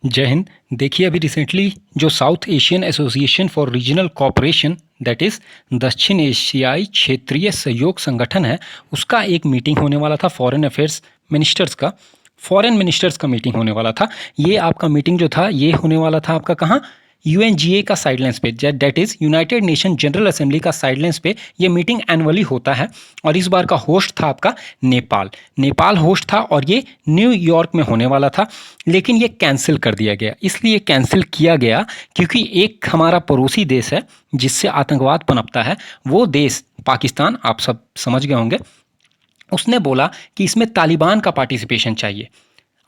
जय हिंद। देखिए, अभी रिसेंटली जो south Asian association for regional cooperation that is दक्षिण एशियाई क्षेत्रीय सहयोग संगठन है, उसका एक मीटिंग होने वाला था। फॉरेन मिनिस्टर्स का मीटिंग होने वाला था। ये आपका मीटिंग जो था ये होने वाला था आपका कहाँ, यूएनजीए का साइडलाइंस पे, that is United nation general assembly का साइडलाइंस पे ये मीटिंग एनुअली होता है। और इस बार का होस्ट था आपका नेपाल होस्ट था, और ये न्यूयॉर्क में होने वाला था, लेकिन ये कैंसिल कर दिया गया। इसलिए कैंसिल किया गया क्योंकि एक हमारा पड़ोसी देश है जिससे आतंकवाद पनपता है, वो देश पाकिस्तान, आप सब समझ गए होंगे, उसने बोला कि इसमें तालिबान का पार्टिसिपेशन चाहिए।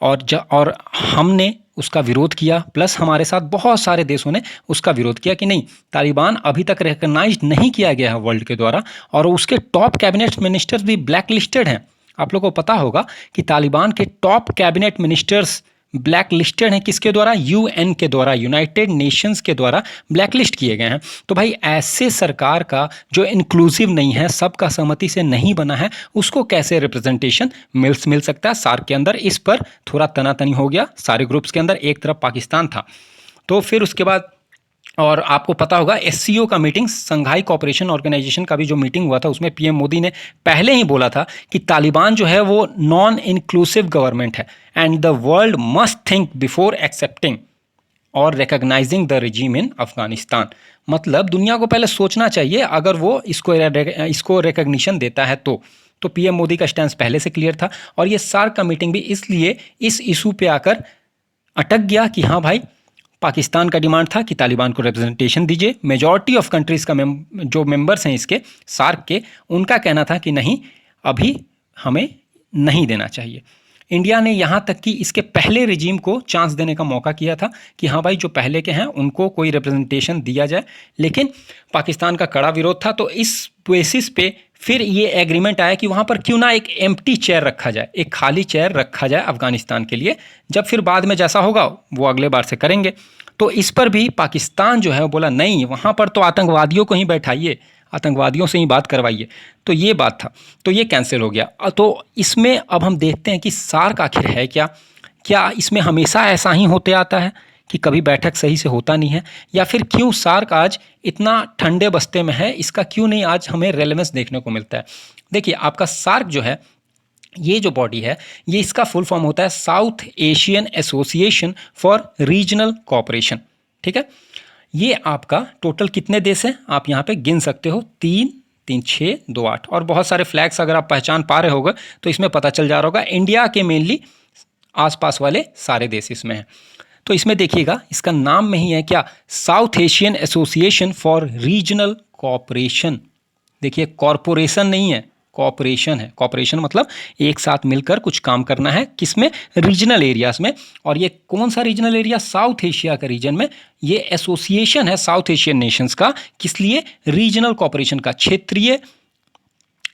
और हमने उसका विरोध किया, प्लस हमारे साथ बहुत सारे देशों ने उसका विरोध किया कि नहीं, तालिबान अभी तक रिकग्नाइज नहीं किया गया है वर्ल्ड के द्वारा, और उसके टॉप कैबिनेट मिनिस्टर्स भी ब्लैक लिस्टेड हैं। आप लोगों को पता होगा कि तालिबान के top cabinet ministers black listed हैं। किसके द्वारा? यूएन के द्वारा, यूनाइटेड नेशंस के द्वारा ब्लैक लिस्ट किए गए हैं। तो भाई ऐसे सरकार का जो इंक्लूसिव नहीं है, सबका सहमति से नहीं बना है, उसको कैसे रिप्रेजेंटेशन मिल सकता है सार्क के अंदर? इस पर थोड़ा तनातनी हो गया सारे ग्रुप्स के अंदर। एक तरफ पाकिस्तान था, तो फिर उसके बाद, और आपको पता होगा एससीओ का मीटिंग, संघाई कोऑपरेशन ऑर्गेनाइजेशन का भी जो मीटिंग हुआ था, उसमें पीएम मोदी ने पहले ही बोला था कि तालिबान जो है वो नॉन इंक्लूसिव गवर्नमेंट है and the world must think before accepting और रिकग्नाइजिंग द रिजीम इन अफगानिस्तान। मतलब दुनिया को पहले सोचना चाहिए अगर वो इसको रिकग्निशन देता है तो पीएम मोदी का स्टैंड पहले से क्लियर था। और ये सार्क का मीटिंग भी इसलिए इस इशू पे आकर अटक गया कि हाँ भाई, पाकिस्तान का डिमांड था कि तालिबान को रिप्रेजेंटेशन दीजिए। मेजॉरिटी ऑफ कंट्रीज़ का जो मेंबर्स हैं इसके सार्क के, उनका कहना था कि नहीं, अभी हमें नहीं देना चाहिए। इंडिया ने यहाँ तक कि इसके पहले रिजीम को चांस देने का मौका किया था कि हाँ भाई, जो पहले के हैं उनको कोई रिप्रेजेंटेशन दिया जाए, लेकिन पाकिस्तान का कड़ा विरोध था। तो इस बेसिस पे फिर ये एग्रीमेंट आया कि वहाँ पर क्यों ना एक एम्प्टी चेयर रखा जाए, एक खाली चेयर रखा जाए अफगानिस्तान के लिए, जब फिर बाद में जैसा होगा वो अगले बार से करेंगे। तो इस पर भी पाकिस्तान जो है वो बोला नहीं, वहाँ पर तो आतंकवादियों को ही बैठाइए, आतंकवादियों से ही बात करवाइए। तो ये बात था, तो ये कैंसिल हो गया। तो इसमें अब हम देखते हैं कि सार्क आखिर है क्या? क्या इसमें हमेशा ऐसा ही होते आता है कि कभी बैठक सही से होता नहीं है, या फिर क्यों सार्क आज इतना ठंडे बस्ते में है, इसका क्यों नहीं आज हमें रेलेवेंस देखने को मिलता है? देखिए, आपका सार्क जो है, ये जो बॉडी है, ये इसका फुल फॉर्म होता है south Asian association for regional cooperation. ठीक है, ये आपका टोटल कितने देश हैं आप यहाँ पे गिन सकते हो, 3, 3, 6, 2, 8, और बहुत सारे फ्लैग्स अगर आप पहचान पा रहे होगे तो इसमें पता चल जा रहा होगा। इंडिया के मेनली आसपास वाले सारे देश इसमें हैं। तो इसमें देखिएगा, इसका नाम में ही है क्या, south Asian association for regional cooperation. देखिए, कॉरपोरेशन नहीं है, कॉपरेशन है। कॉपरेशन मतलब एक साथ मिलकर कुछ काम करना है, किसमें? रीजनल एरियाज में। और ये कौन सा रीजनल एरिया? साउथ एशिया का रीजन में ये एसोसिएशन है साउथ एशियन नेशंस का। किस लिए? रीजनल कॉपरेशन का, क्षेत्रीय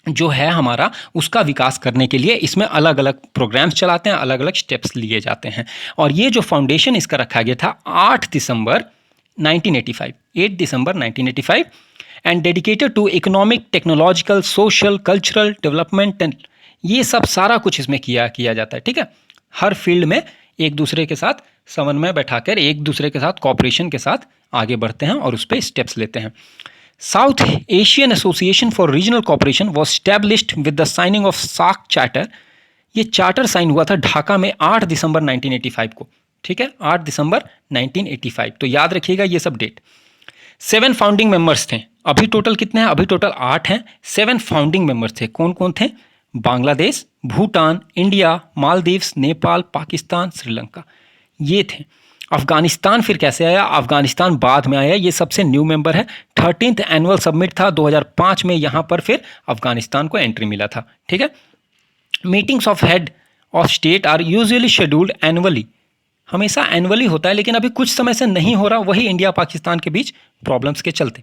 जो है हमारा, उसका विकास करने के लिए इसमें अलग अलग प्रोग्राम्स चलाते हैं, अलग अलग स्टेप्स लिए जाते हैं। और ये जो फाउंडेशन इसका रखा गया था 8 दिसंबर 1985, 8 दिसंबर 1985, and dedicated to economic, technological, social, cultural development, ये सब सारा कुछ इसमें किया जाता है। ठीक है, हर फील्ड में एक दूसरे के साथ समन्वय बैठाकर एक दूसरे के साथ कॉपरेशन के साथ आगे बढ़ते हैं और उस पर स्टेप्स लेते हैं। South Asian association for regional cooperation was established with the signing of SAARC charter. ये चार्टर साइन हुआ था ढाका में 8 दिसंबर 1985 को। ठीक है, 8 दिसंबर 1985, तो याद रखिएगा ये सब डेट। 7 फाउंडिंग मेंबर्स थे। अभी टोटल कितने हैं? अभी टोटल 8 हैं। 7 फाउंडिंग मेंबर्स थे। कौन कौन थे? बांग्लादेश, भूटान, इंडिया, मालदीव्स, नेपाल, पाकिस्तान, श्रीलंका, ये थे। अफगानिस्तान फिर कैसे आया? अफगानिस्तान बाद में आया, ये सबसे न्यू मेंबर है। 13th एनुअल समिट था 2005 में, यहाँ पर फिर अफगानिस्तान को एंट्री मिला था। ठीक है, meetings of head of state are usually scheduled annually, हमेशा एनुअली होता है, लेकिन अभी कुछ समय से नहीं हो रहा, वही इंडिया पाकिस्तान के बीच प्रॉब्लम्स के चलते।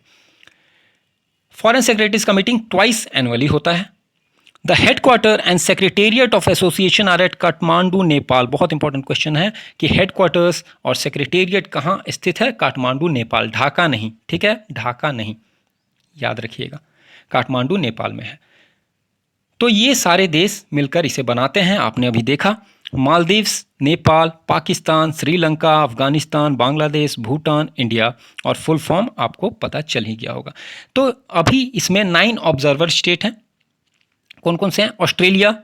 फॉरेन सेक्रेटरीज का मीटिंग ट्वाइस एनुअली होता है। The headquarter and secretariat of association are at Kathmandu, Nepal. बहुत इंपॉर्टेंट क्वेश्चन है कि हेडक्वार्टर्स और सेक्रेटेरिएट कहाँ स्थित है? काठमांडू, नेपाल, ढाका नहीं। ठीक है, ढाका नहीं, याद रखिएगा, काठमांडू नेपाल में है। तो ये सारे देश मिलकर इसे बनाते हैं, आपने अभी देखा। मालदीव्स, नेपाल, पाकिस्तान, श्रीलंका, अफगानिस्तान, बांग्लादेश, भूटान, इंडिया, और फुल फॉर्म आपको पता चल ही गया होगा। तो अभी इसमें 9 ऑब्जर्वर स्टेट हैं। कौन कौन से हैं? Australia,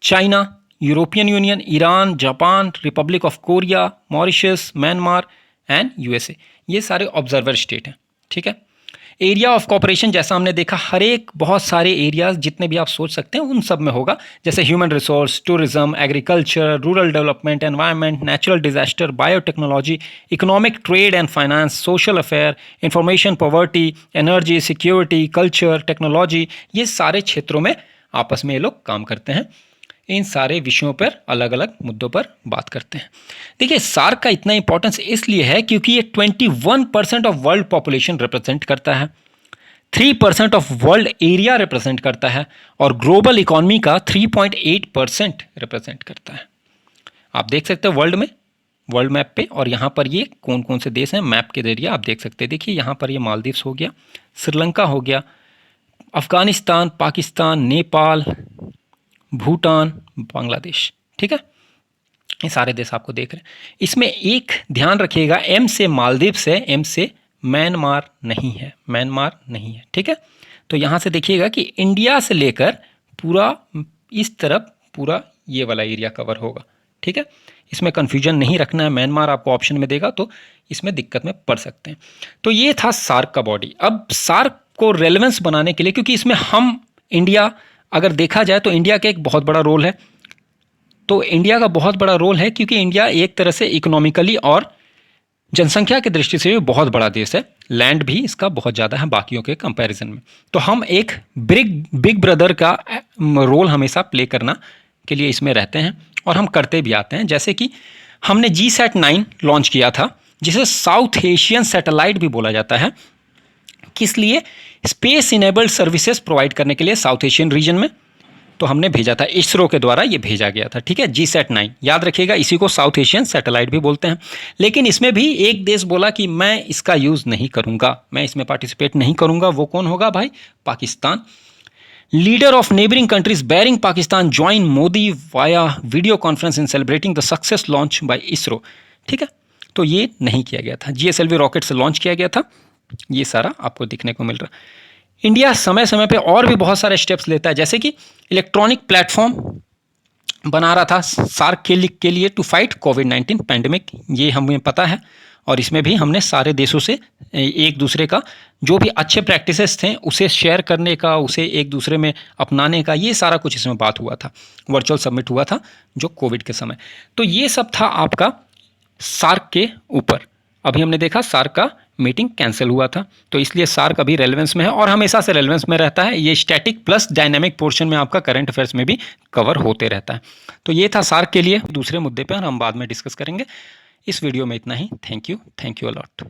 China, European union, Iran, Japan, Republic of Korea, Mauritius, Myanmar and USA, ये सारे ऑब्जर्वर स्टेट हैं। ठीक है। एरिया ऑफ कॉपरेशन जैसा हमने देखा, हर एक बहुत सारे एरियाज जितने भी आप सोच सकते हैं उन सब में होगा, जैसे human resource, tourism, agriculture, rural development, environment, natural disaster, biotechnology, economic, trade and finance, social affair, information, poverty, energy, security, culture, technology, ये सारे क्षेत्रों में आपस में ये लोग काम करते हैं। इन सारे विषयों पर अलग अलग मुद्दों पर बात करते हैं। देखिए, सार्क का इतना इंपॉर्टेंस इसलिए है क्योंकि ये 21% ऑफ वर्ल्ड पॉपुलेशन रिप्रेजेंट करता है, 3% ऑफ वर्ल्ड एरिया रिप्रेजेंट करता है, और ग्लोबल इकोनॉमी का 3.8% रिप्रेजेंट करता है। आप देख सकते हैं वर्ल्ड मैप पे, और यहाँ पर ये कौन कौन से देश हैं मैप के जरिए आप देख सकते हैं। देखिए, यहाँ पर ये मालदीव्स हो गया, श्रीलंका हो गया, अफगानिस्तान, पाकिस्तान, नेपाल, भूटान, बांग्लादेश। ठीक है, ये सारे देश आपको देख रहे हैं। इसमें एक ध्यान रखिएगा, एम से मालदीव्स है, एम से म्यांमार नहीं है, म्यांमार नहीं है। ठीक है, तो यहाँ से देखिएगा कि इंडिया से लेकर पूरा इस तरफ पूरा ये वाला एरिया कवर होगा। ठीक है, इसमें कन्फ्यूजन नहीं रखना है, म्यांमार आपको ऑप्शन में देगा तो इसमें दिक्कत में पड़ सकते हैं। तो ये था सार्क का बॉडी। अब सार्क को रेलेवेंस बनाने के लिए, क्योंकि इसमें हम इंडिया अगर देखा जाए तो इंडिया का एक बहुत बड़ा रोल है, तो इंडिया का बहुत बड़ा रोल है क्योंकि इंडिया एक तरह से इकोनॉमिकली और जनसंख्या की दृष्टि से भी बहुत बड़ा देश है, लैंड भी इसका बहुत ज़्यादा है बाकियों के कंपैरिजन में। तो हम एक बिग ब्रदर का रोल हमेशा प्ले करना के लिए इसमें रहते हैं, और हम करते भी आते हैं। जैसे कि हमने GSAT-9 लॉन्च किया था, जिसे साउथ एशियन सैटेलाइट भी बोला जाता है। किस लिए? स्पेस इनेबल्ड सर्विसेज प्रोवाइड करने के लिए साउथ एशियन रीजन में, तो हमने भेजा था, इसरो के द्वारा ये भेजा गया था। ठीक है, GSAT-9 याद रखिएगा, इसी को साउथ एशियन सैटेलाइट भी बोलते हैं। लेकिन इसमें भी एक देश बोला कि मैं इसका यूज़ नहीं करूँगा, मैं इसमें पार्टिसिपेट नहीं करूँगा। वो कौन होगा भाई? Pakistan. Leader of neighbouring countries bearing Pakistan join Modi via video conference in celebrating the success launch by ISRO. ठीक है, तो ये नहीं किया गया था, GSLV रॉकेट से लॉन्च किया गया था। ये सारा आपको दिखने को मिल रहा। इंडिया समय समय पे और भी बहुत सारे स्टेप्स लेता है, जैसे कि इलेक्ट्रॉनिक प्लेटफॉर्म बना रहा था सार्क के लिए टू फाइट कोविड-19 पैंडेमिक, ये हमें पता है। और इसमें भी हमने सारे देशों से एक दूसरे का जो भी अच्छे प्रैक्टिसेस थे उसे शेयर करने का, उसे एक दूसरे में अपनाने का, ये सारा कुछ इसमें बात हुआ था। वर्चुअल सबमिट हुआ था जो कोविड के समय। तो ये सब था आपका सार्क के ऊपर। अभी हमने देखा सार्क का मीटिंग कैंसिल हुआ था, तो इसलिए सार्क अभी रेलेवेंस में है और हमेशा से रेलेवेंस में रहता है। ये स्टैटिक प्लस डायनामिक पोर्शन में आपका करंट अफेयर्स में भी कवर होते रहता है। तो ये था सार्क के लिए। दूसरे मुद्दे पर हम बाद में डिस्कस करेंगे। इस वीडियो में इतना ही। Thank you a lot.